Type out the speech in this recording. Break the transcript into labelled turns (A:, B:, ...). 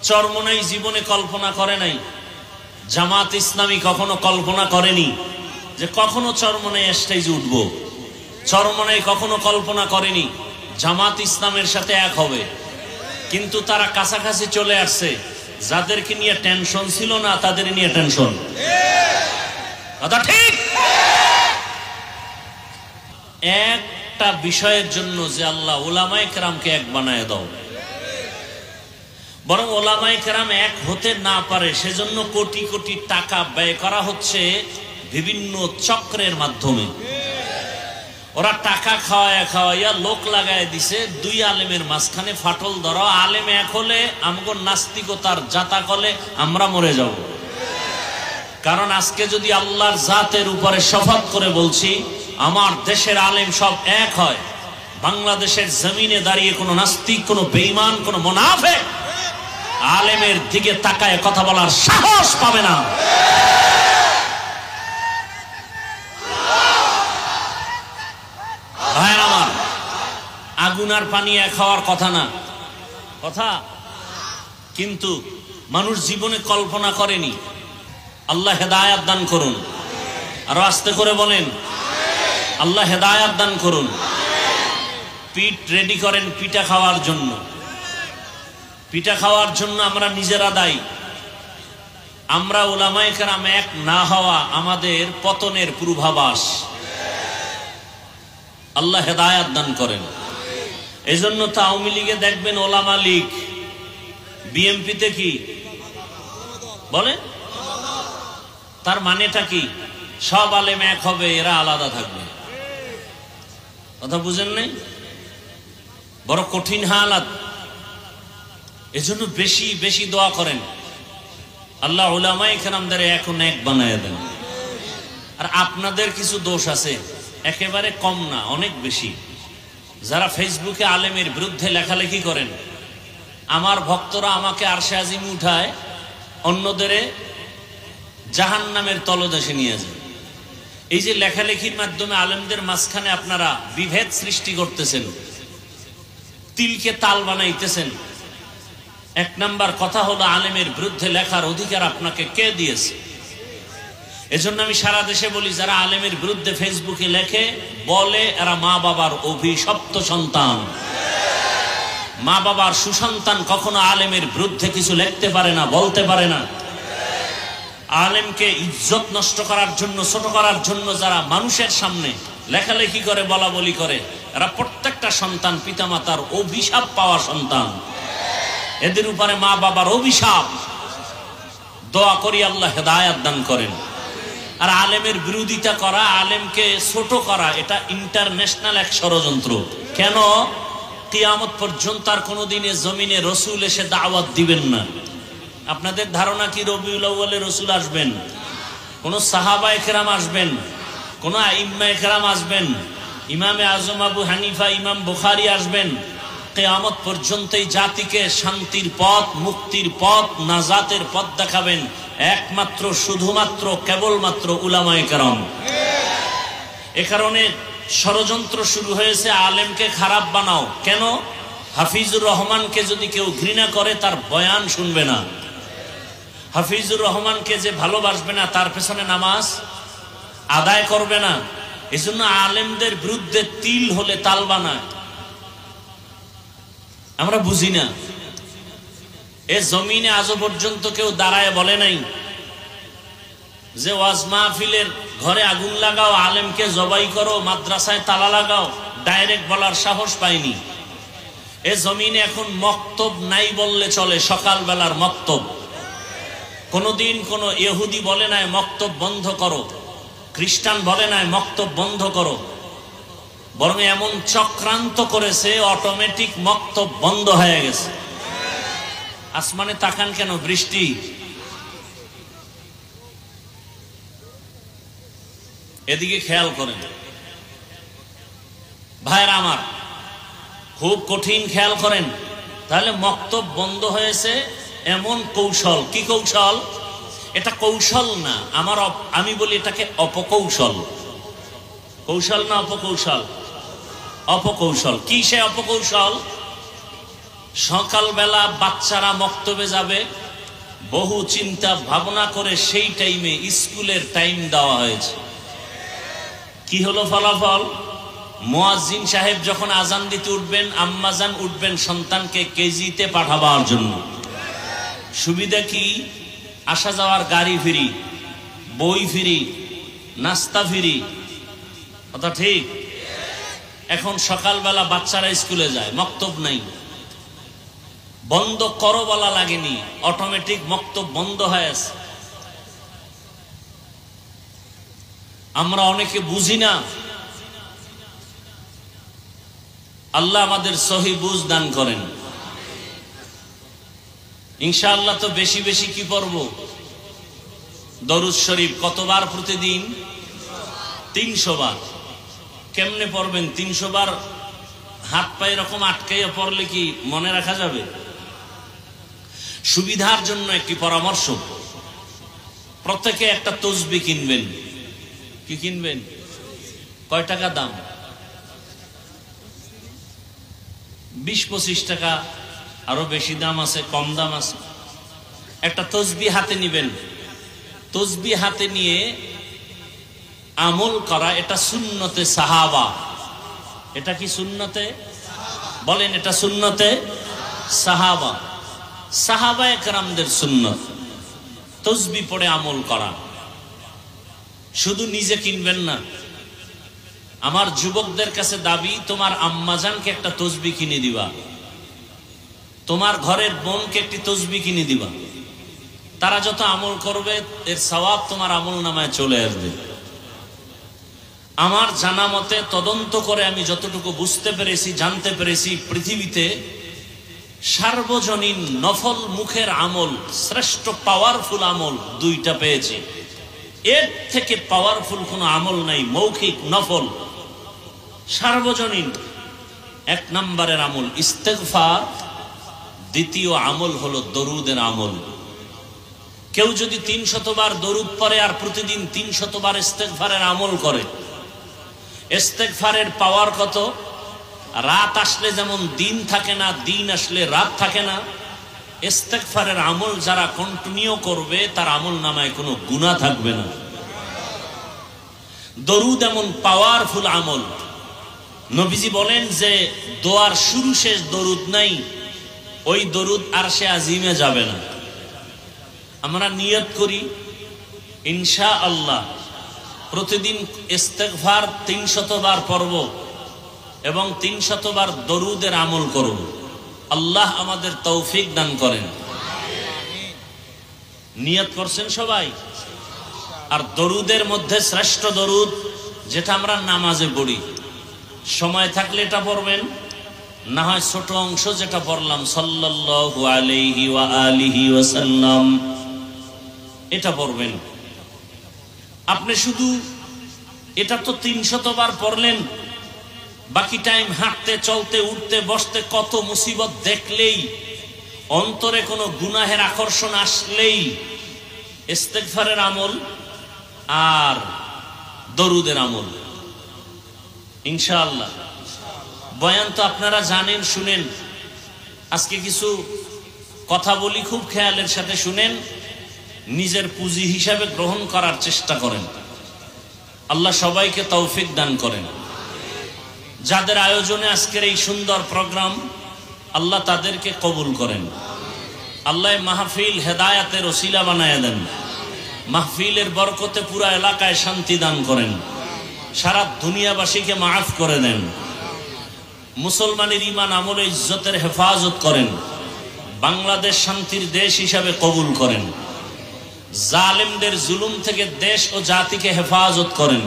A: চরমোনাই জীবনে কল্পনা করে নাই, জামাত ইসলামী কখনো কল্পনা করেনি যে কখনো চরমোনাই স্টেজে উঠব। চরমোনাই কখনো কল্পনা করেনি জামাত ইসলামের সাথে এক হবে। কিন্তু তারা কাছাকাছি চলে আসছে। যাদেরকে নিয়ে টেনশন ছিল না তাদের নিয়ে টেনশন। কথা ঠিক। একটা বিষয়ের জন্য যে আল্লাহ উলামায়ে কেরামকে এক বানায় দাও, বরং উলামায়ে কেরাম এক হতে না পারে সেজন্য কোটি কোটি টাকা ব্যয় করা হচ্ছে বিভিন্ন চক্রের মাধ্যমে। ওরা টাকা খাওয়াইয়া লোক লাগায় দিছে, দুই আলেমের মাঝখানে ফাটল ধরা। আলেম এক হলে আমগো নাস্তিকতার জাতা কলে আমরা মরে যাব। কারণ আজকে যদি আল্লাহর জাতের উপরে শপথ করে বলছি আমার দেশের আলেম সব এক হয়, বাংলাদেশের জমিনে দাঁড়িয়ে কোনো নাস্তিক, কোনো বেঈমান, কোনো মুনাফিক আলেমের দিকে তাকায় কথা বলার সাহস পাবে না। ভাইয়ের আমার, আগুন আর পানি এক হওয়ার কথা না, কথা। কিন্তু মানুষ জীবনে কল্পনা করেনি। আল্লাহ হেদায়েত দান করুন। আরো আস্তে করে বলেন, আল্লাহ হেদায়েত দান করুন। পিঠ রেডি করেন পিঠা খাওয়ার জন্য। পিঠা খাওয়ার জন্য আমরা নিজেরা দায়ী। আমরা উলামায়ে কেরাম এক না হওয়া আমাদের পতনের পূর্বাভাস। আল্লাহ হেদায়েত দান করেন। এজন্য তো আওয়ামী লীগে দেখবেন ওলামা লীগ, বিএনপিতে কি বলে, তার মানেটা কি? সব আলেম এক হবে, এরা আলাদা থাকবে। কথা বুঝেন নাই? বড় কঠিন হালাত। এজন্য বেশি বেশি দোয়া করেন, আল্লাহ উলামায়ে কেরামদের এখন এক বানায় দেন। আর আপনাদের কিছু দোষ আছে, একেবারে কম না, অনেক বেশি। যারা ফেসবুকে আলেমের বিরুদ্ধে লেখালেখি করেন, আমার ভক্তরা আমাকে আরশে আজিমে উঠায়, অন্যদের জাহান্নামের তলদেশে নিয়ে যায়। এই যে লেখালেখির মাধ্যমে আলেমদের মাঝখানে আপনারা বিভেদ সৃষ্টি করতেছেন, তিলকে তাল বানাইতেছেন। এক নাম্বার কথা হলো, আলেমের বিরুদ্ধে লেখার অধিকার আপনাকে কে দিয়েছে? এজন্য আমি সারা দেশে বলি, যারা আলেমের বিরুদ্ধে ফেসবুকে লেখে বলে এরা মা বাবার অভিশপ্ত সন্তান। মা বাবার সুসন্তান কখনো আলেমের বিরুদ্ধে কিছু লিখতে পারে না, বলতে পারে না। আলেমকে ইজ্জত নষ্ট করার জন্য, ছোট করার জন্য যারা মানুষের সামনে লেখালেখি করে, বলা বলি করে, এরা প্রত্যেকটা সন্তান পিতামাতার অভিশাপ পাওয়া সন্তান। এদের উপরে মা বাবার অভিশাপ। দোয়া করি আল্লাহ হেদায়েত দান করেন। আর আলেমের বিরোধিতা করা, আলেমকে ছোট করা, এটা ইন্টারন্যাশনাল এক ষড়যন্ত্র। কেন? কিয়ামত পর্যন্ত আর কোনোদিনে জমিনে রসুল এসে দাওয়াত দিবেন না। আপনাদের ধারণা কি রবিউল আউয়ালে রসুল আসবেন? কোন সাহাবায়ে কেরাম আসবেন? কোন আইম্মায়ে কেরাম আসবেন? ইমামে আজম আবু হানিফা, ইমাম বুখারী আসবেন? কিয়ামত পর্যন্ত এই জাতিকে শান্তির পথ, মুক্তির পথ, নাজাতের পথ দেখাবেন একমাত্র, শুধুমাত্র, কেবলমাত্র উলামায়ে কেরাম। এ কারণে ষড়যন্ত্র শুরু হয়েছে, আলেমকে খারাপ বানাও। কেন? হাফিজুর রহমানকে যদি কেউ ঘৃণা করে তার বয়ান শুনবে না। হাফিজুর রহমানকে যে ভালোবাসবে না তার পেছনে নামাজ আদায় করবে না। এজন্য আলেমদের বিরুদ্ধে তিল হলে তাল বানায়। আমরা বুঝি না। এ জমিনে আজও পর্যন্ত কেউ দাঁড়ায় বলে নাই যে ওয়াজ মাহফিলের ঘরে আগুন লাগাও, আলেমকে জবাই করো, মাদ্রাসায় তালা লাগাও। ডাইরেক্ট বলার সাহস পায়নি। এ জমিনে এখন মক্তব নাই বললে চলে, সকালবেলার মক্তব। কোনদিন কোন ইহুদি বলে নাই মক্তব বন্ধ করো, খ্রিস্টান বলে নাই মক্তব বন্ধ করো। বরং এমন চক্রান্ত করেছে, অটোমেটিক মক্তব বন্ধ হয়ে গেছে। আসমানে তাকান কেন? বৃষ্টি। এদিকে খেয়াল করেন ভাইরা আমার, খুব কঠিন খেয়াল করেন। তাহলে মক্তব বন্ধ হয়েছে এমন কৌশল। কি কৌশল? এটা কৌশল না, আমি বলি এটাকে অপকৌশল। কৌশল না অপকৌশল? অপকৌশল। কি সে অপকৌশল? সকালবেলা বাচ্চারা মক্তবে যাবে, বহু চিন্তা ভাবনা করে সেই টাইমে স্কুলের টাইম দেওয়া হয়েছে। কি হলো ফলাফল? মুয়াজ্জিন সাহেব যখন আজান দিতে উঠবেন, আম্মাজান উঠবেন সন্তানকে কেজিতে পাঠাবার জন্য। সুবিধা কি? আসা যাওয়ার গাড়ি ফ্রি, বই ফ্রি, নাস্তা ফ্রি। কথা ঠিক? এখন সকালবেলা বাচ্চারা স্কুলে যায়, মক্তব নাই, বন্ধ করো বলা লাগেনি, অটোমেটিক মক্তব বন্ধ হয়ে আছে। আমরা অনেকে বুঝি না। আল্লাহ আমাদের সহি বুঝ দান করেন। ইনশাআল্লাহ তো বেশি বেশি কি পড়ব? দরুদ শরীফ কতবার প্রতিদিন? 300 বার। কেমনে পড়বেন 300 বার? হাত পায়ে এরকম আটকাইয়া পড়লে কি মনে রাখা যাবে? সুবিধার জন্য একটি পরামর্শ, প্রত্যেকে একটা তসবিহ কিনবেন। কি কিনবেন? কয় টাকা দাম? 20-25 টাকা, আরো বেশি দাম আছে, কম দাম আছে। একটা তসবিহ হাতে নিবেন। তসবিহ হাতে নিয়ে আমল করা, এটা সুন্নতে সাহাবা। এটা কি সুন্নতে? বলেন, এটা সুন্নতে সাহাবা। সাহাবায়ে কেরামদের সুন্নত তসবিহ পড়ে আমল করা। শুধু নিজে কিনবেন না। আমার যুবকদের কাছে দাবি, তোমার আম্মাজানকে একটা তসবিহ কিনে দিবা, তোমার ঘরের বোনকে একটি তসবিহ কিনে দিবা। তারা যত আমল করবে এর সওয়াব তোমার আমল নামায় চলে আসবে। আমার জানা মতে, তদন্ত করে আমি যতটুকু বুঝতে পেরেছি, জানতে পেরেছি, পৃথিবীতে সার্বজনীন নফল মুখের আমল, শ্রেষ্ঠ পাওয়ারফুল আমল দুইটা পেয়েছি। এর থেকে পাওয়ারফুল কোনো আমল নাই। মৌখিক নফল সার্বজনীন 1 নম্বরের আমল ইস্তেগফার, দ্বিতীয় আমল হলো দরুদের আমল। কেউ যদি 300 বার দরুদ পড়ে আর প্রতিদিন 300 বার ইস্তেগফারের আমল করে, ইস্তেগফারের পাওয়ার কত! রাত আসলে যেমন দিন থাকে না, দিন আসলে রাত থাকে না, ইস্তেগফারের আমল যারা কন্টিনিউ করবে তার আমল নামায় কোনো গুনাহ থাকবে না। দরুদ এমন পাওয়ারফুল আমল। নবীজি বলেন যে দোয়ার শুরু শেষ দরুদ নাই, ওই দরুদ আরশে আজিমে যাবে না। আমরা নিয়ত করি ইনশাআল্লাহ প্রতিদিন ইস্তেগফার 300 বার পড়ব এবং 300 বার দরুদের আমল করব। আল্লাহ আমাদের তৌফিক দান করেন। নিয়ত করছেন সবাই? আর দরুদের মধ্যে শ্রেষ্ঠ দরুদ যেটা আমরা নামাজে পড়ি, সময় থাকলে এটা পড়বেন, না হয় ছোট অংশ যেটা পড়লাম সাল্লাল্লাহু আলাইহি ওয়া আলিহি ওয়াসাল্লাম, এটা পড়বেন। আপনি শুধু এটা তো 300 বার পড়লেন, বাকি টাইম হাঁটতে, চলতে, উঠতে, বসতে কত মুসিবত দেখলেই, অন্তরে কোনো গুনাহের আকর্ষণ আসলেই ইস্তেগফারের আমল আর দরুদের আমল ইনশাআল্লাহ। বয়ান তো আপনারা জানেন, শুনেন। আজকে কিছু কথা বলি, খুব খেয়ালের সাথে শুনেন, নিজের পুঁজি হিসাবে গ্রহণ করার চেষ্টা করেন। আল্লাহ সবাইকে তৌফিক দান করেন। যাদের আয়োজনে আজকের এই সুন্দর প্রোগ্রাম, আল্লাহ তাদেরকে কবুল করেন। আল্লাহ মাহফিল হেদায়াতের ওসিলা বানায় দেন। মাহফিলের বরকতে পুরা এলাকায় শান্তি দান করেন। সারা দুনিয়াবাসীকে মাফ করে দেন। মুসলমানের ঈমান আমলে ইজ্জতের হেফাজত করেন। বাংলাদেশ শান্তির দেশ হিসাবে কবুল করেন। জালেমদের জুলুম থেকে দেশ ও জাতিকে হেফাজত করেন।